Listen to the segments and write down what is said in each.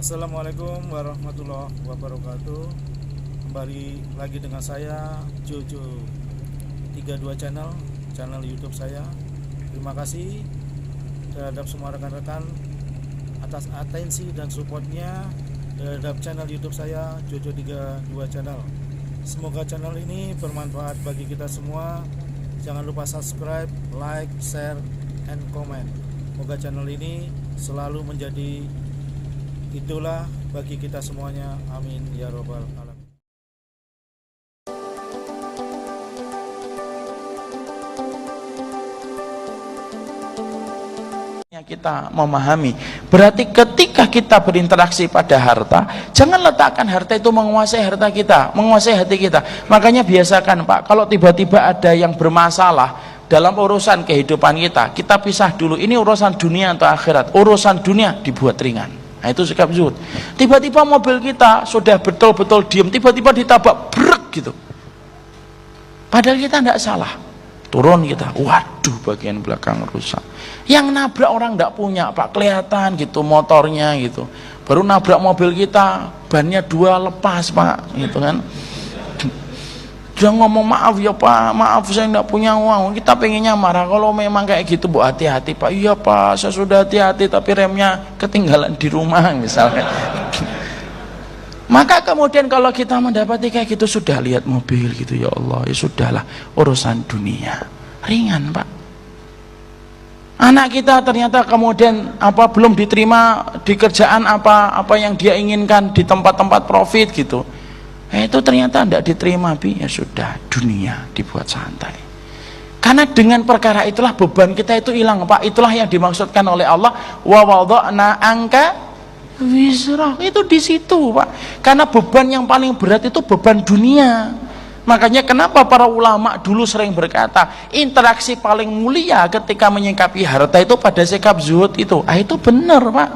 Assalamualaikum warahmatullahi wabarakatuh. Kembali lagi dengan saya Jojo 32 channel YouTube saya. Terima kasih terhadap semua rekan-rekan atas atensi dan supportnya terhadap channel YouTube saya Jojo 32 channel. Semoga channel ini bermanfaat bagi kita semua. Jangan lupa subscribe, like, share, and comment. Semoga channel ini selalu menjadi idola bagi kita semuanya. Amin ya robbal alamin. Kita memahami, berarti ketika kita berinteraksi pada harta, jangan letakkan harta itu menguasai harta kita, menguasai hati kita. Makanya biasakan Pak, kalau tiba-tiba ada yang bermasalah dalam urusan kehidupan kita, kita pisah dulu, ini urusan dunia atau akhirat. Urusan dunia dibuat ringan. Nah, itu sikap zuhud. Tiba-tiba mobil kita sudah betul-betul diem, tiba-tiba ditabrak brek gitu, padahal kita tidak salah. Turun kita, waduh bagian belakang rusak. Yang nabrak orang tidak punya Pak, kelihatan gitu motornya gitu. Baru nabrak mobil kita, bannya 2 lepas Pak, gitu kan. Dia ngomong maaf ya Pak, maaf saya tidak punya uang. Kita pengennya marah, kalau memang kayak gitu Bu, hati-hati Pak. Iya Pak, saya sudah hati-hati tapi remnya ketinggalan di rumah misalnya. Maka kemudian kalau kita mendapati kayak gitu, sudah lihat mobil gitu, ya Allah, ya sudahlah, urusan dunia ringan Pak. Anak kita ternyata kemudian belum diterima di kerjaan apa yang dia inginkan di tempat-tempat profit gitu, itu ternyata tidak diterima Bi, ya sudah, dunia dibuat santai. Karena dengan perkara itulah beban kita itu hilang Pak. Itulah yang dimaksudkan oleh Allah, wa wada'na angka wisrah, itu di situ Pak. Karena beban yang paling berat itu beban dunia. Makanya kenapa para ulama dulu sering berkata, interaksi paling mulia ketika menyikapi harta itu pada sikap zuhud itu. Itu benar Pak.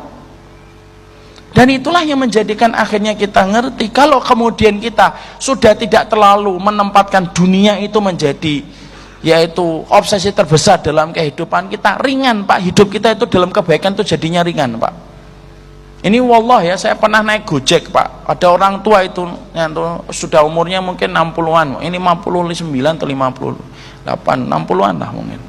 Dan itulah yang menjadikan akhirnya kita ngerti, kalau kemudian kita sudah tidak terlalu menempatkan dunia itu menjadi yaitu obsesi terbesar dalam kehidupan kita, ringan Pak. Hidup kita itu dalam kebaikan itu jadinya ringan Pak. Ini wallah ya, saya pernah naik Gojek Pak, ada orang tua itu yang sudah umurnya mungkin 60-an, ini 59 atau 58, 60-an lah mungkin.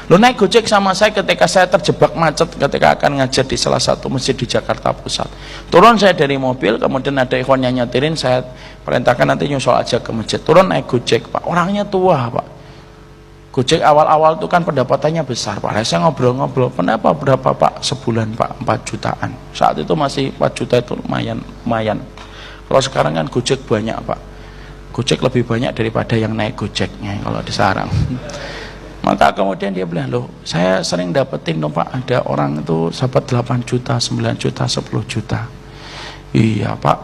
Lo naik Gojek sama saya ketika saya terjebak macet ketika akan ngajar di salah satu masjid di Jakarta Pusat. Turun saya dari mobil, kemudian ada ikhwannya nyetirin, saya perintahkan nanti nyusul aja ke masjid. Turun naik Gojek Pak, orangnya tua Pak. Gojek awal-awal itu kan pendapatannya besar Pak. Saya ngobrol-ngobrol, kenapa berapa Pak sebulan Pak? 4 jutaan. Saat itu masih 4 juta itu lumayan. Kalau sekarang kan Gojek banyak Pak. Gojek lebih banyak daripada yang naik Gojeknya kalau di sarang. Maka kemudian dia bilang, loh saya sering dapetin dong Pak, ada orang itu dapat 8 juta, 9 juta, 10 juta. Iya Pak,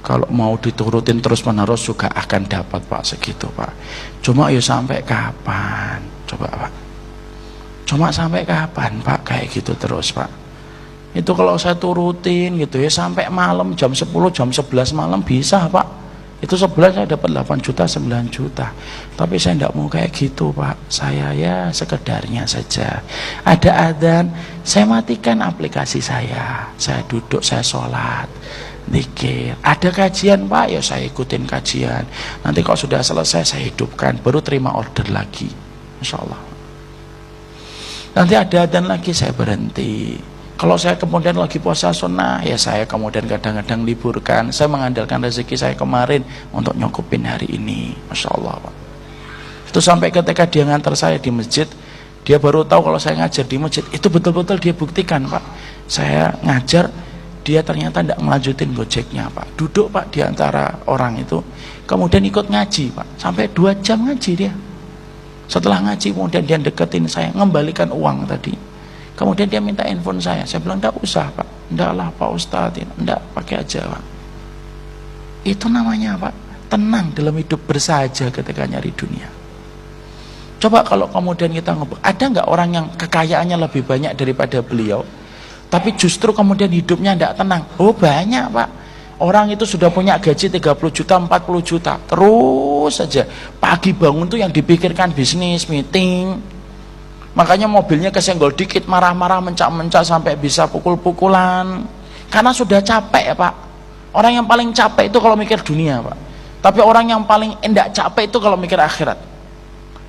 kalau mau diturutin terus menerus juga akan dapat Pak segitu Pak. Cuma ya sampai kapan? Coba Pak, cuma sampai kapan Pak kayak gitu terus Pak? Itu kalau saya turutin gitu ya sampai malam jam 10, jam 11 malam bisa Pak. Itu sebulan saya dapat 8 juta, 9 juta. Tapi saya tidak mau kayak gitu Pak. Saya ya sekedarnya saja. Ada adzan, saya matikan aplikasi saya duduk, saya sholat, zikir. Ada kajian Pak, ya saya ikutin kajian. Nanti kalau sudah selesai saya hidupkan, baru terima order lagi, insya Allah. Nanti ada adzan lagi saya berhenti. Kalau saya kemudian lagi puasa sunnah, ya saya kemudian kadang-kadang liburkan. Saya mengandalkan rezeki saya kemarin untuk nyukupin hari ini, masya Allah Pak. Itu sampai ketika dia ngantar saya di masjid, dia baru tahu kalau saya ngajar di masjid. Itu betul-betul dia buktikan Pak. Saya ngajar, dia ternyata tidak melanjutin Gojeknya Pak. Duduk Pak di antara orang itu, kemudian ikut ngaji Pak, sampai 2 jam ngaji dia. Setelah ngaji kemudian dia deketin saya, ngembalikan uang tadi. Kemudian dia minta handphone saya bilang tidak usah Pak. Tidak lah Pak Ustadz, tidak, pakai aja Pak. Itu namanya Pak, tenang dalam hidup, bersahaja ketika nyari dunia. Coba kalau kemudian kita ngobrol, ada nggak orang yang kekayaannya lebih banyak daripada beliau, tapi justru kemudian hidupnya tidak tenang? Oh banyak Pak. Orang itu sudah punya gaji 30 juta, 40 juta, terus saja pagi bangun tuh yang dipikirkan bisnis, meeting. Makanya mobilnya kesenggol dikit marah-marah, mencak-mencak sampai bisa pukul-pukulan. Karena sudah capek ya Pak. Orang yang paling capek itu kalau mikir dunia Pak. Tapi orang yang paling enggak capek itu kalau mikir akhirat.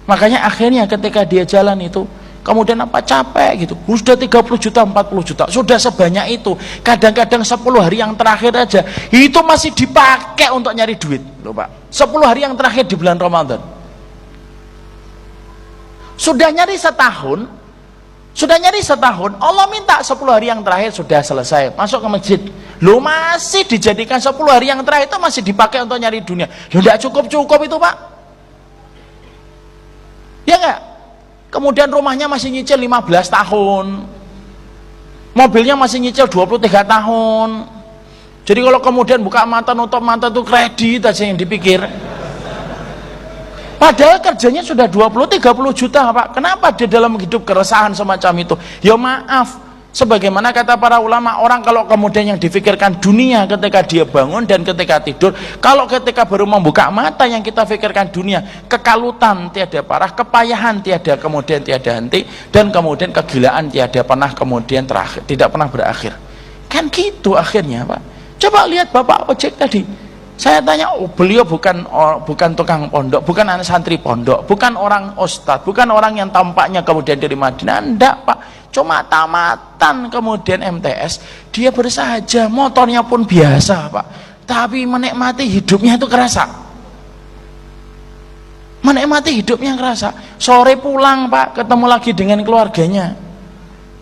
Makanya akhirnya ketika dia jalan itu, kemudian apa, capek gitu, sudah 30 juta 40 juta, sudah sebanyak itu. Kadang-kadang 10 hari yang terakhir aja itu masih dipakai untuk nyari duit loh Pak. 10 hari yang terakhir di bulan Ramadan sudah nyari setahun, Allah minta 10 hari yang terakhir sudah selesai, masuk ke masjid, lo masih dijadikan 10 hari yang terakhir itu masih dipakai untuk nyari dunia. Lo tidak cukup itu Pak, ya enggak? Kemudian rumahnya masih nyicil 15 tahun, mobilnya masih nyicil 23 tahun. Jadi kalau kemudian buka mata nutup mata itu kredit aja yang dipikir. Padahal kerjanya sudah 20-30 juta Pak. Kenapa dia dalam hidup keresahan semacam itu? Ya maaf, sebagaimana kata para ulama, orang kalau kemudian yang difikirkan dunia ketika dia bangun dan ketika tidur, kalau ketika baru membuka mata yang kita fikirkan dunia, kekalutan tiada parah, kepayahan tiada kemudian tiada henti, dan kemudian kegilaan tiada pernah kemudian terakhir, tidak pernah berakhir. Kan gitu akhirnya Pak. Coba lihat Bapak ojek tadi. Saya tanya, beliau bukan tukang pondok, bukan anak santri pondok, bukan orang ustadz, bukan orang yang tampaknya kemudian dari Madinah, enggak Pak, cuma tamatan kemudian MTS, dia bersahaja, motornya pun biasa Pak, tapi menikmati hidupnya itu kerasa, sore pulang Pak, ketemu lagi dengan keluarganya,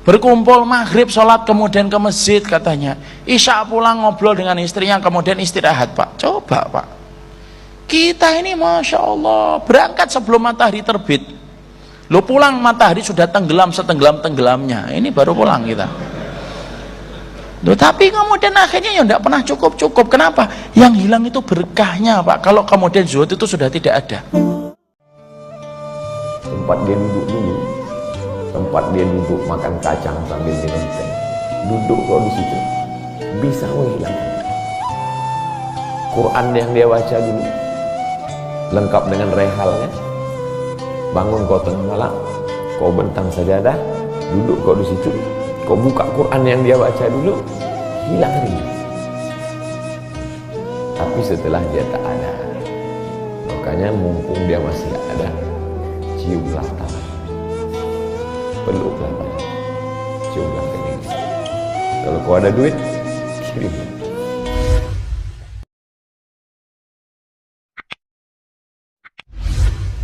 berkumpul maghrib, sholat, kemudian ke masjid katanya, isya pulang ngobrol dengan istrinya, kemudian istirahat Pak. Coba Pak, kita ini Masya Allah berangkat sebelum matahari terbit, lo pulang matahari sudah tenggelam setenggelam-tenggelamnya, ini baru pulang kita. Loh, tapi kemudian akhirnya ya tidak pernah cukup. Kenapa? Yang hilang itu berkahnya Pak, kalau kemudian zuhud itu sudah tidak ada. Tempat dia duduk dulu, tempat dia duduk makan kacang sambil minum teh, duduk kok di situ bisa menghilangkan. Quran yang dia baca dulu lengkap dengan rehalnya. Bangun kau tengah malam, kau bentang sajadah, duduk kau di situ, kau buka Quran yang dia baca dulu, hilang rindu. Tapi setelah dia tak ada, makanya mumpung dia masih ada, ciumlah tangan, peluklah badan, ciumlah kening. Kalau kau ada duit, kirim.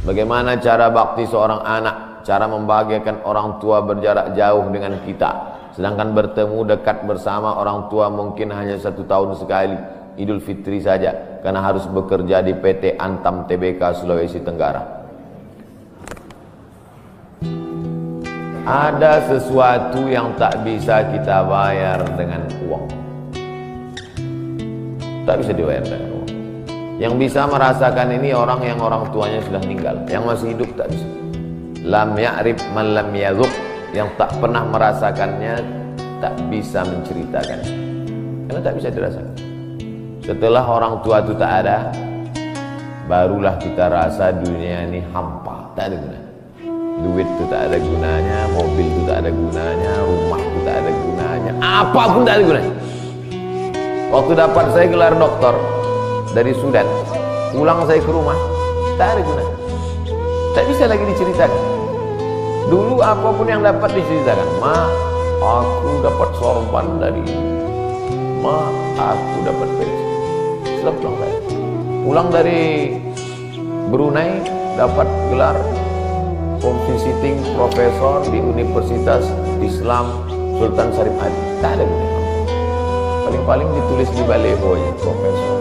Bagaimana cara bakti seorang anak, cara membahagiakan orang tua berjarak jauh dengan kita, sedangkan bertemu dekat bersama orang tua mungkin hanya 1 tahun sekali, Idul Fitri saja, karena harus bekerja di PT Antam Tbk Sulawesi Tenggara. Ada sesuatu yang tak bisa kita bayar dengan uang, tak bisa dibayar dengan uang. Yang bisa merasakan ini orang yang orang tuanya sudah meninggal, yang masih hidup tak bisa. Lam ya'rif man lam yadhuq, yang tak pernah merasakannya tak bisa menceritakan, karena tak bisa dirasakan. Setelah orang tua itu tak ada, barulah kita rasa dunia ini hampa, tak ada guna. Duit itu tak ada gunanya, mobil itu tak ada gunanya, rumah itu tak ada gunanya, apapun tak ada gunanya. Waktu dapat saya gelar doktor dari Sudan, pulang saya ke rumah, tak ada gunanya, tak bisa lagi diceritakan. Dulu apapun yang dapat diceritakan, ma, aku dapat sorban dari ini, ma, aku dapat pensi. Setelah pulang dari Brunei, dapat gelar visiting profesor di Universitas Islam Sultan Syarif Hadi, tak ada gunanya. Paling-paling ditulis di baleho ya, profesor,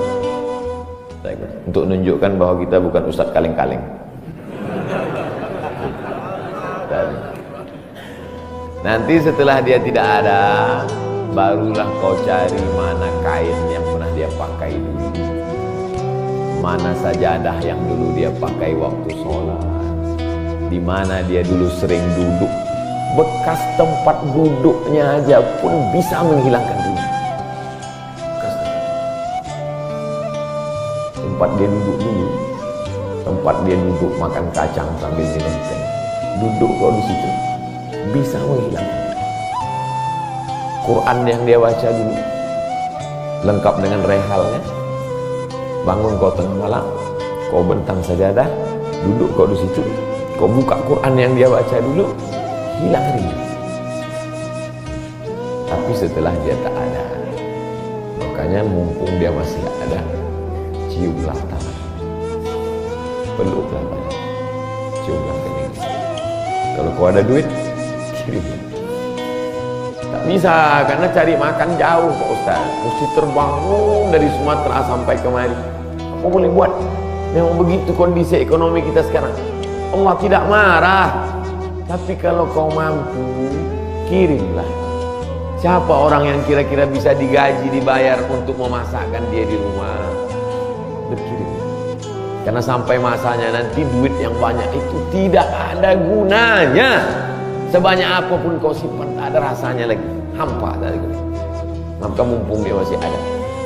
untuk menunjukkan bahwa kita bukan ustadz kaleng-kaleng. Nanti setelah dia tidak ada, barulah kau cari mana kain yang pernah dia pakai dulu, mana sajadah yang dulu dia pakai waktu sholat, di mana dia dulu sering duduk. Bekas tempat duduknya aja pun bisa menghilangkan dulu. Tempat dia duduk dulu, tempat dia duduk makan kacang sambil minum teh, duduk kok di situ bisa menghilangkan. Quran yang dia baca dulu lengkap dengan rehalnya. Bangun kau tengah malam, kau bentang sajadah, duduk kau di situ, kau buka Quran yang dia baca dulu, hilang rindu. Tapi setelah dia tak ada, makanya mumpung dia masih ada, ciumlah tangan, peluklah badan, ciumlah kening. Kalau kau ada duit, kirim. Tak bisa, karena cari makan jauh Pak Ustaz, mesti terbangun dari Sumatera sampai kemari. Apa boleh buat? Memang begitu kondisi ekonomi kita sekarang. Allah tidak marah, tapi kalau kau mampu, kirimlah. Siapa orang yang kira-kira bisa digaji, dibayar untuk memasakkan dia di rumah? Berkirim. Karena sampai masanya nanti duit yang banyak itu tidak ada gunanya. Sebanyak apapun kau simpan, tak ada rasanya lagi. Hampa dari gue. Maka mumpung dia masih ada.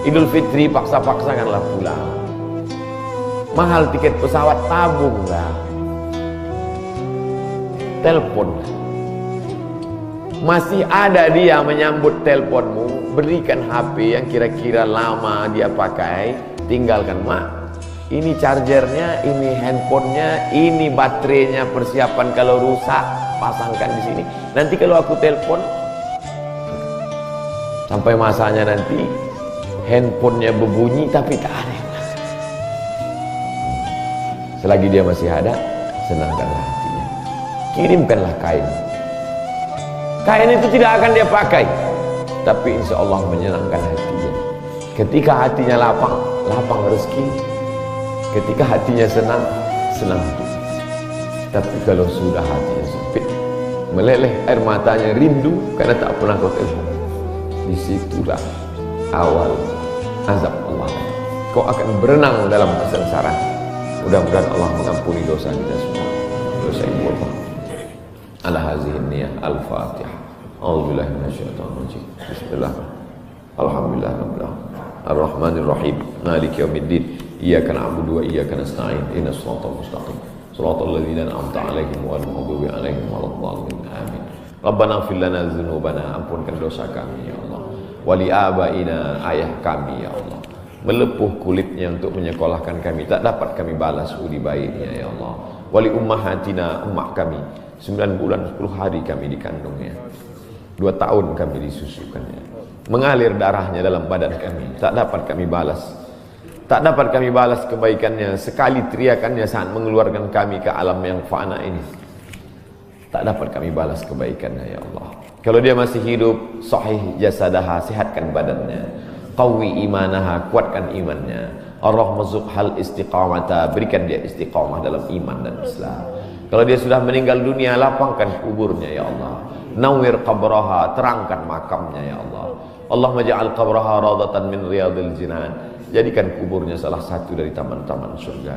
Idul Fitri paksa-paksakanlah pulang. Mahal tiket pesawat, tabunglah. Teleponlah. Masih ada dia menyambut teleponmu, berikan HP yang kira-kira lama dia pakai, tinggalkan. Mak, ini chargernya, ini handphonenya, ini baterainya, persiapan kalau rusak pasangkan di sini. Nanti kalau aku telepon, sampai masanya nanti handphonenya berbunyi tapi tak ada yang angkat. Selagi dia masih ada, senangkanlah hatinya. Kirimkanlah kain. Kain itu tidak akan dia pakai, tapi insya Allah menyenangkan hatinya. Ketika hatinya lapang, lapang rezeki. Ketika hatinya senang, senang hidup. Tapi kalau sudah hatinya sempit, meleleh air matanya, rindu karena tak pernah kau telepon, disitulah awal azab Allah. Kau akan berenang dalam kesengsaraan. Mudah-mudahan Allah mengampuni dosa kita semua, dosa yang bodoh. Ala hazihi niyah al-fatihah. A'udzubillahi minasyaitonir rajim. Bismillah. Alhamdulillah rabbil alamin. Ar-Rahmanir Rahim. Maliki yaumiddin. Iyyaka na'budu wa iyyaka nasta'in. Ihdinas siratal mustaqim. Shiratal ladzina an'amta 'alaihim ghairil maghdubi 'alaihim waladdallin. Amin. Rabbana ighfir lana dzunubana, ampunkan dosa kami ya Allah. Wali abaina, ayah kami ya Allah. Melepuh kulitnya untuk menyekolahkan kami, tak dapat kami balas budi baiknya ya Allah. Wali ummahatina, ummah kami, 9 bulan 10 hari kami dikandungnya, 2 tahun kami disusukannya, mengalir darahnya dalam badan kami, tak dapat kami balas. Tak dapat kami balas kebaikannya, sekali teriakannya saat mengeluarkan kami ke alam yang fana ini. Tak dapat kami balas kebaikannya ya Allah. Kalau dia masih hidup, sahih jasadaha, sehatkan badannya. Qawi imanaha, kuatkan imannya. Ar-rahmazuk hal istiqamata, berikan dia istiqamah dalam iman dan Islam. Kalau dia sudah meninggal dunia, lapangkan kuburnya ya Allah. Nawwir qabraha, terangkan makamnya ya Allah. Allahumma ja'al qabraha radatan min riyadil jinan. Jadikan kuburnya salah satu dari taman-taman surga.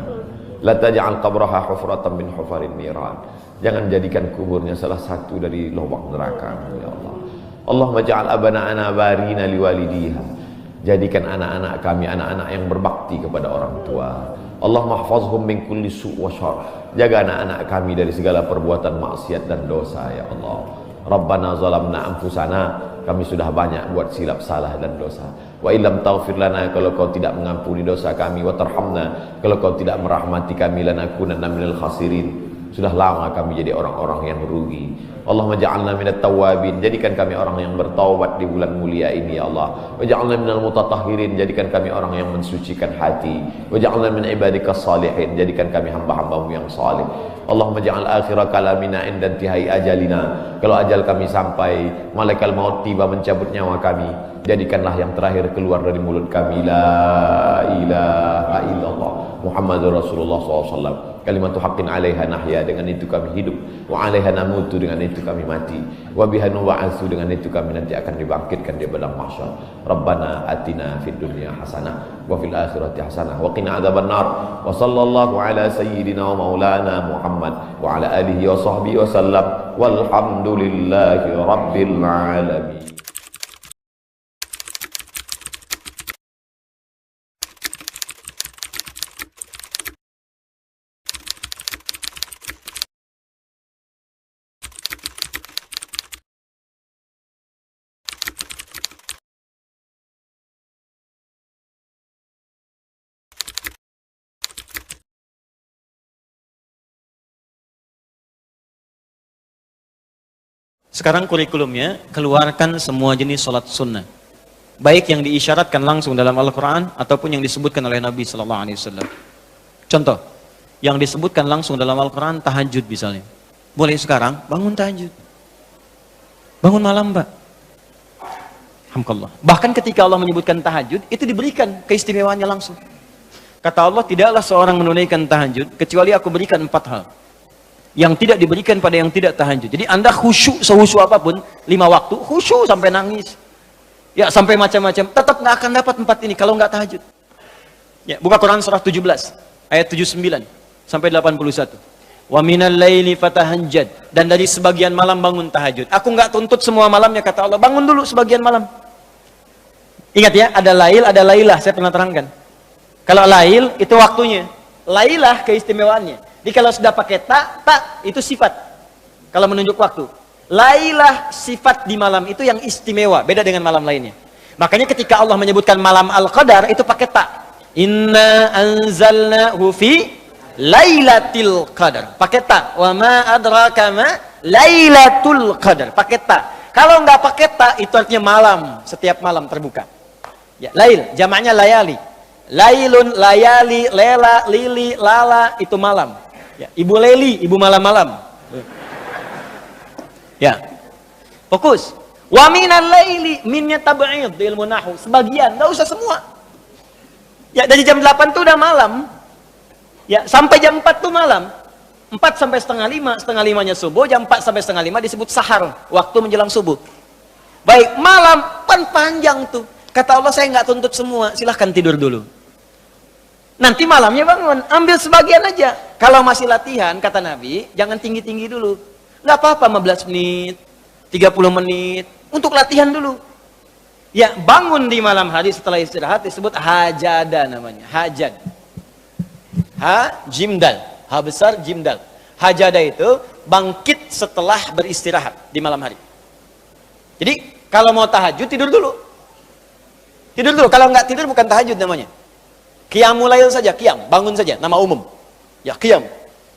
La taj'al qabraha hufratan min hufarin niran. Jangan jadikan kuburnya salah satu dari lubang neraka ya Allah. Allahumma ja'al abana'ana barina liwalidiha. Jadikan anak-anak kami anak-anak yang berbakti kepada orang tua. Allahumma hafazhum min kulli su' wa syarr. Jaga anak-anak kami dari segala perbuatan maksiat dan dosa ya Allah. Rabbana zalamna anfusana, kami sudah banyak buat silap salah dan dosa. Wa illam taghfir lana, kalau kau tidak mengampuni dosa kami, wa tarhamna, kalau kau tidak merahmati kami, lanakunanna minal khasirin, sudah lama kami jadi orang-orang yang rugi. Allahumma ja'alna minat tawabin, jadikan kami orang yang bertaubat di bulan mulia ini ya Allah. Wa ja'alna minal mutatahhirin, jadikan kami orang yang mensucikan hati. Wa ja'alna min ibadikas salihin, jadikan kami hamba-hambamu yang salih. Allahumma ja'al akhira kalamina inda intihai ajalina, kalau ajal kami sampai, malaikat maut tiba mencabut nyawa kami, jadikanlah yang terakhir keluar dari mulut kami la ilaha illallah Muhammadur Rasulullah SAW. Kalimatu haqqin 'alaiha nahya, dengan itu kami hidup, wa 'alaiha namutu, dengan itu kami mati, wa biha nub'atsu, dengan itu kami nanti akan dibangkitkan di padang mahsyar. Rabbana atina fid dunya hasanah wa fil akhirati hasanah wa qina adzabannar. Wa sallallahu ala sayyidina wa maulana Muhammad wa ala alihi wa sahbihi wa sallam. Walhamdulillahi rabbil alamin. Sekarang kurikulumnya, keluarkan semua jenis sholat sunnah. Baik yang diisyaratkan langsung dalam Al-Quran, ataupun yang disebutkan oleh Nabi SAW. Contoh, yang disebutkan langsung dalam Al-Quran, tahajud misalnya. Boleh sekarang, bangun tahajud. Bangun malam, Pak. Alhamdulillah. Bahkan ketika Allah menyebutkan tahajud, itu diberikan keistimewaannya langsung. Kata Allah, tidaklah seorang menunaikan tahajud, kecuali aku berikan 4 hal. Yang tidak diberikan pada yang tidak tahajud. Jadi Anda khusyuk sehusyuk apapun, 5 waktu, khusyuk sampai nangis. Ya, sampai macam-macam, tetap nggak akan dapat 4 ini kalau nggak tahajud. Ya, buka Quran surah 17, ayat 79 sampai 81. Wa minal laili fatahajjad, dan dari sebagian malam bangun tahajud. Aku nggak tuntut semua malamnya, kata Allah, bangun dulu sebagian malam. Ingat ya, ada lail, ada lailah, saya pernah terangkan. Kalau lail itu waktunya, lailah keistimewaannya. Jadi kalau sudah pakai tak itu sifat. Kalau menunjuk waktu, lailah sifat di malam itu yang istimewa, beda dengan malam lainnya. Makanya ketika Allah menyebutkan malam Al-Qadar itu pakai tak. Inna anzalnahu fi Lailatul Qadar, pakai ta. Wa ma adraka ma Lailatul Qadar, pakai ta. Kalau nggak pakai ta, itu artinya malam, setiap malam terbuka. Ya, lail, jamaknya layali. Lailun, layali, lela, lili, lala, itu malam. Ya, ibu leli, ibu malam-malam. Ya, fokus. Wa minal laili, minnya tab'id di ilmu nahwu, sebagian, nggak usah semua. Ya, dari jam 8 tuh udah malam. Ya, sampai jam 4 tuh malam. 4 sampai setengah 5, setengah 5-nya subuh, jam 4 sampai setengah 5 disebut sahar, waktu menjelang subuh. Baik, malam panjang tuh. Kata Allah, saya nggak tuntut semua, silahkan tidur dulu. Nanti malamnya bangun, ambil sebagian aja. Kalau masih latihan, kata Nabi, jangan tinggi-tinggi dulu. Nggak apa-apa 15 menit, 30 menit, untuk latihan dulu. Ya, bangun di malam hari setelah istirahat disebut hajada namanya, hajad. Ha, jimdal, ha besar jimdal. Hajada itu bangkit setelah beristirahat di malam hari. Jadi kalau mau tahajud tidur dulu. Tidur dulu, kalau nggak tidur bukan tahajud namanya. Qiyamul lail saja, qiyam, bangun saja, nama umum. Ya, qiyam.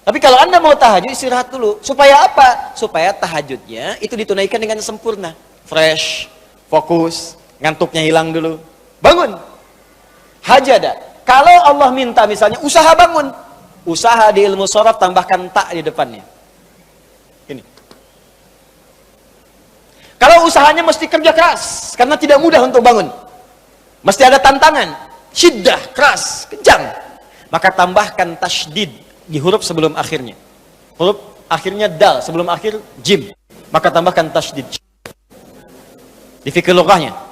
Tapi kalau Anda mau tahajud istirahat dulu. Supaya apa? Supaya tahajudnya itu ditunaikan dengan sempurna. Fresh, fokus, ngantuknya hilang dulu. Bangun. Hajada. Kalau Allah minta misalnya usaha bangun, usaha di ilmu sharaf tambahkan tak di depannya. Ini. Kalau usahanya mesti kerja keras karena tidak mudah untuk bangun, mesti ada tantangan, syiddah, keras, kejam, maka tambahkan tasydid di huruf sebelum akhirnya. Huruf akhirnya dal, sebelum akhir jim, maka tambahkan tasydid. Di fikih lughahnya.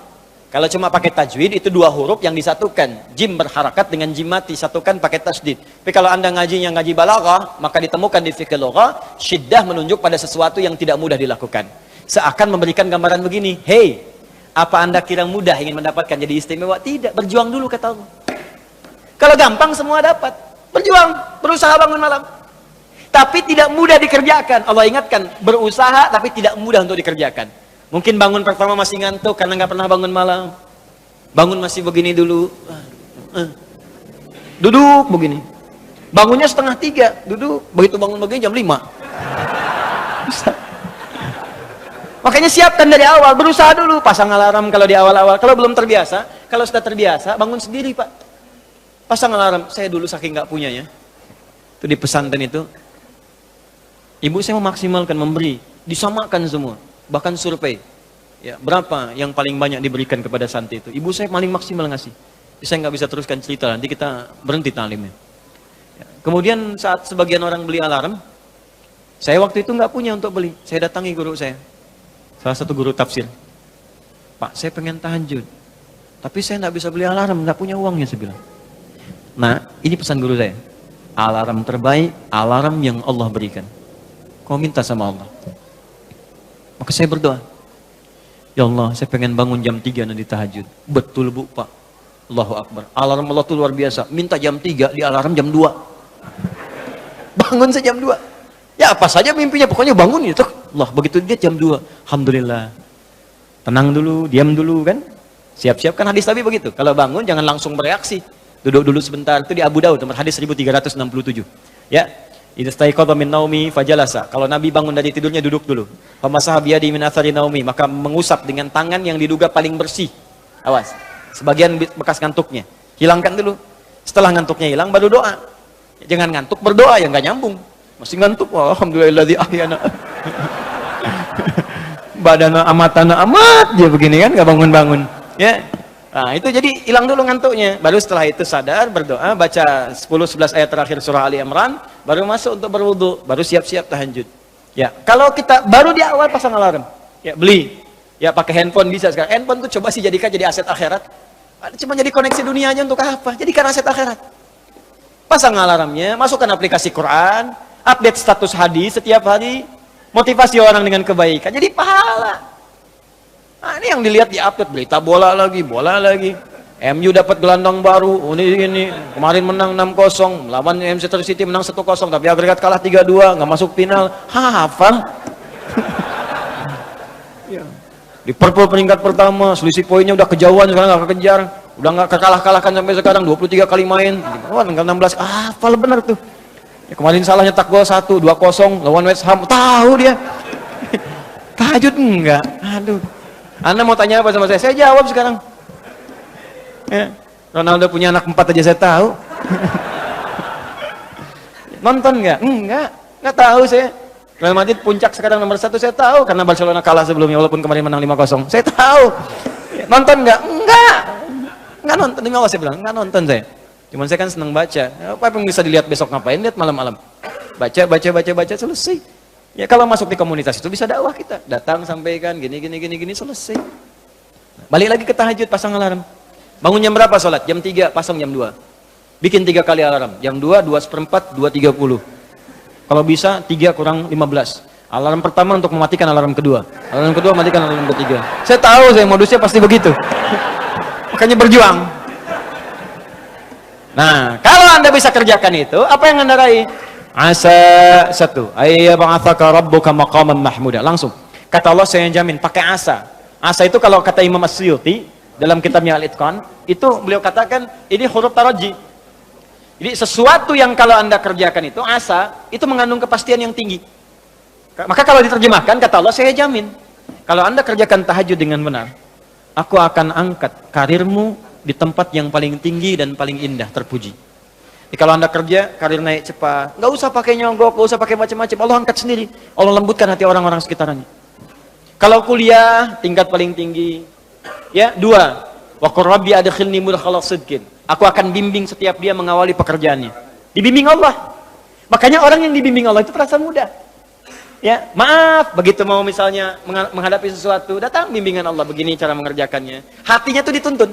Kalau cuma pakai tajwid, itu 2 huruf yang disatukan. Jim berharakat dengan jim mati, satukan pakai tasydid. Tapi kalau Anda ngajinya ngaji balaghah, maka ditemukan di fikih lughah, syiddah menunjuk pada sesuatu yang tidak mudah dilakukan. Seakan memberikan gambaran begini, hey, apa Anda kira mudah ingin mendapatkan jadi istimewa? Tidak, berjuang dulu kata Allah. Kalau gampang semua dapat. Berjuang, berusaha bangun malam. Tapi tidak mudah dikerjakan. Allah ingatkan, berusaha tapi tidak mudah untuk dikerjakan. Mungkin bangun pertama masih ngantuk karena nggak pernah bangun malam. Bangun masih begini dulu. Duduk begini. Bangunnya 2:30, duduk. Begitu bangun begini jam 5. Makanya siapkan dari awal, berusaha dulu. Pasang alarm kalau di awal-awal. Kalau belum terbiasa, kalau sudah terbiasa, bangun sendiri Pak. Pasang alarm. Saya dulu saking nggak punyanya. Itu di pesantren itu. Ibu saya memaksimalkan, memberi. Disamakan semua. Bahkan survei, ya, berapa yang paling banyak diberikan kepada santri itu? Ibu saya paling maksimal ngasih. Saya nggak bisa teruskan cerita, nanti kita berhenti talimnya. Ya. Kemudian saat sebagian orang beli alarm, saya waktu itu nggak punya untuk beli. Saya datangi guru saya, salah satu guru tafsir. Pak, saya pengen tahajud, tapi saya nggak bisa beli alarm, nggak punya uangnya, saya bilang. Nah, ini pesan guru saya. Alarm terbaik, alarm yang Allah berikan. Kau minta sama Allah. Maka saya berdoa, ya Allah, saya pengen bangun jam 3 nanti tahajud. Betul Bu, Pak. Allahu Akbar. Alarm Allah itu luar biasa. Minta jam 3, di alarm jam 2. Bangun saya jam 2. Ya apa saja mimpinya, pokoknya bangun itu. Allah, begitu dia jam 2. Alhamdulillah. Tenang dulu, diam dulu kan. Siap-siap kan hadis Nabi begitu. Kalau bangun jangan langsung bereaksi. Duduk dulu sebentar. Itu di Abu Daud, nomor hadis 1367. Ya. Idza staiqadha min naumi fajalasa. Kalau Nabi bangun dari tidurnya duduk dulu. Famasaha biyadi min athari naumi, maka mengusap dengan tangan yang diduga paling bersih. Awas. Sebagian bekas ngantuknya. Hilangkan dulu. Setelah ngantuknya hilang baru doa. Jangan ngantuk berdoa, ya nggak nyambung. Masih ngantuk. Wah, alhamdulillahilladzi ahyana. Badana amatana amat dia begini kan, nggak bangun-bangun. Ya. Nah, itu jadi hilang dulu ngantuknya. Baru setelah itu sadar, berdoa, baca 10-11 ayat terakhir surah Ali Imran, baru masuk untuk berwudu, baru siap-siap tahajud. Ya, kalau kita baru di awal pasang alarm, ya beli. Ya pakai handphone bisa sekarang. Handphone tuh coba sih jadikan jadi aset akhirat. Cuma jadi koneksi dunia aja untuk apa? Jadikan aset akhirat. Pasang alarmnya, masukkan aplikasi Quran, update status hadis setiap hari, motivasi orang dengan kebaikan. Jadi pahala. Nah, ini yang dilihat di update, berita bola lagi. MU dapat gelandang baru, ini kemarin menang 6-0, melawan Manchester City menang 1-0, tapi agregat kalah 3-2, nggak masuk final. Hafal. Liverpool peringkat pertama, selisih poinnya udah kejauhan, sekarang nggak kekejar, udah nggak kekalah-kalahkan sampai sekarang, 23 kali main. Wah, tinggal 16. Hafal benar tuh. Ya, kemarin salah nyetak gol 1-2-0 lawan West Ham, tahu dia. Tahajud enggak? Aduh. Anda mau tanya apa sama saya? Saya jawab sekarang. Ya, Ronaldo punya anak 4 aja saya tahu. Nonton nggak? Nggak tahu saya. Real Madrid puncak sekarang nomor 1 saya tahu karena Barcelona kalah sebelumnya walaupun kemarin menang 5-0. Saya tahu. Nonton nggak? Nggak nonton. Demi Allah saya bilang nggak nonton saya. Cuman saya kan senang baca. Apa yang bisa dilihat besok ngapain? Lihat malam-malam. Baca selesai. Ya kalau masuk di komunitas itu bisa dakwah kita. Datang sampaikan gini selesai. Balik lagi ke tahajud, pasang alarm. Bangun jam berapa sholat? Jam 3, pasang jam 2. Bikin 3 kali alarm. Jam 2, 2:04, 2:30. Kalau bisa 3 kurang 15. Alarm pertama untuk mematikan alarm kedua. Alarm kedua matikan alarm ketiga. Saya tahu saya modusnya pasti begitu. Makanya berjuang. Nah, kalau Anda bisa kerjakan itu, apa yang Anda raih? Asa 1, ayyab'atsaka rabbuka maqaman mahmuda. Langsung. Kata Allah saya jamin pakai asa. Asa itu kalau kata Imam As-Suyuti dalam kitabnya Al-Itqan, itu beliau katakan ini huruf taraji. Jadi sesuatu yang kalau Anda kerjakan itu asa, itu mengandung kepastian yang tinggi. Maka kalau diterjemahkan kata Allah saya jamin kalau Anda kerjakan tahajud dengan benar, aku akan angkat karirmu di tempat yang paling tinggi dan paling indah, terpuji. Jadi kalau Anda kerja, karir naik cepat, nggak usah pakai nyogok, nggak usah pakai macam-macam, Allah angkat sendiri. Allah lembutkan hati orang-orang sekitarnya. Kalau kuliah, tingkat paling tinggi. Ya, 2, wa qur rabbi adkhilni mudkhala sidqin. Aku akan bimbing setiap dia mengawali pekerjaannya. Dibimbing Allah. Makanya orang yang dibimbing Allah itu terasa mudah. Ya, maaf, begitu mau misalnya menghadapi sesuatu, datang bimbingan Allah, begini cara mengerjakannya. Hatinya tuh dituntun.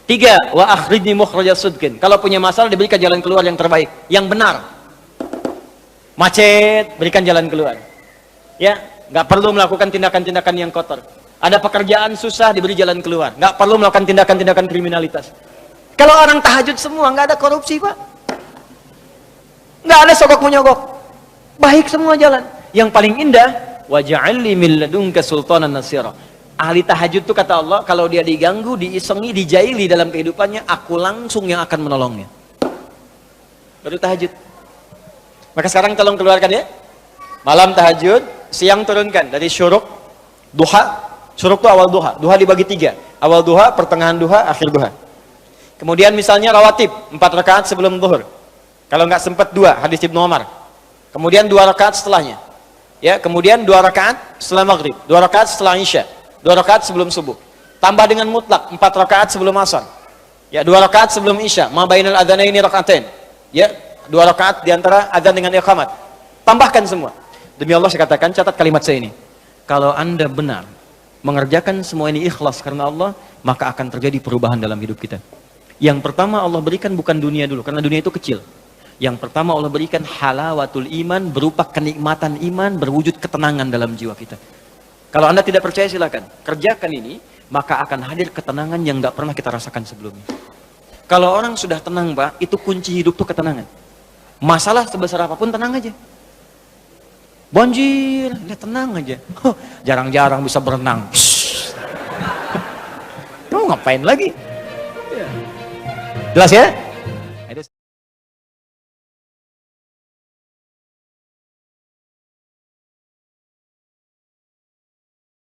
3, wa akhrijni mukhraja sidqin. Kalau punya masalah diberikan jalan keluar yang terbaik, yang benar. Macet, berikan jalan keluar. Ya, nggak perlu melakukan tindakan-tindakan yang kotor. Ada pekerjaan susah, diberi jalan keluar. Nggak perlu melakukan tindakan-tindakan kriminalitas. Kalau orang tahajud semua, nggak ada korupsi, Pak. Nggak ada sogok menyogok. Baik semua jalan. Yang paling indah, waj'alni min ladunka sultanan nasira. Ahli tahajud itu kata Allah, kalau dia diganggu, diisengi, dijaili dalam kehidupannya, aku langsung yang akan menolongnya. Baru tahajud. Maka sekarang tolong keluarkan ya. Malam tahajud, siang turunkan dari syuruk, duha. Syuruk itu awal duha. Duha dibagi 3. Awal duha, pertengahan duha, akhir duha. Kemudian misalnya rawatib, 4 rakaat sebelum zuhur. Kalau nggak sempat 2, hadis Ibnu Umar. Kemudian 2 rakaat setelahnya. Ya, kemudian 2 rakaat setelah maghrib, 2 rakaat setelah isya. 2 rakaat sebelum subuh. Tambah dengan mutlak 4 rakaat sebelum asar. Ya, 2 rakaat sebelum isya. Ma bainal adzanaini rakaatain. Ya, 2 rakaat di antara adzan dengan iqamat. Tambahkan semua. Demi Allah saya katakan, catat kalimat saya ini. Kalau Anda benar mengerjakan semua ini ikhlas karena Allah, maka akan terjadi perubahan dalam hidup kita. Yang pertama Allah berikan bukan dunia dulu, karena dunia itu kecil. Yang pertama Allah berikan halawatul iman, berupa kenikmatan iman, berwujud ketenangan dalam jiwa kita. Kalau Anda tidak percaya silakan, kerjakan ini, maka akan hadir ketenangan yang tidak pernah kita rasakan sebelumnya. Kalau orang sudah tenang, Pak, itu kunci hidup tuh ketenangan. Masalah sebesar apapun tenang aja. Banjir, dia tenang aja. Jarang-jarang bisa berenang. Kamu ngapain lagi? Jelas ya?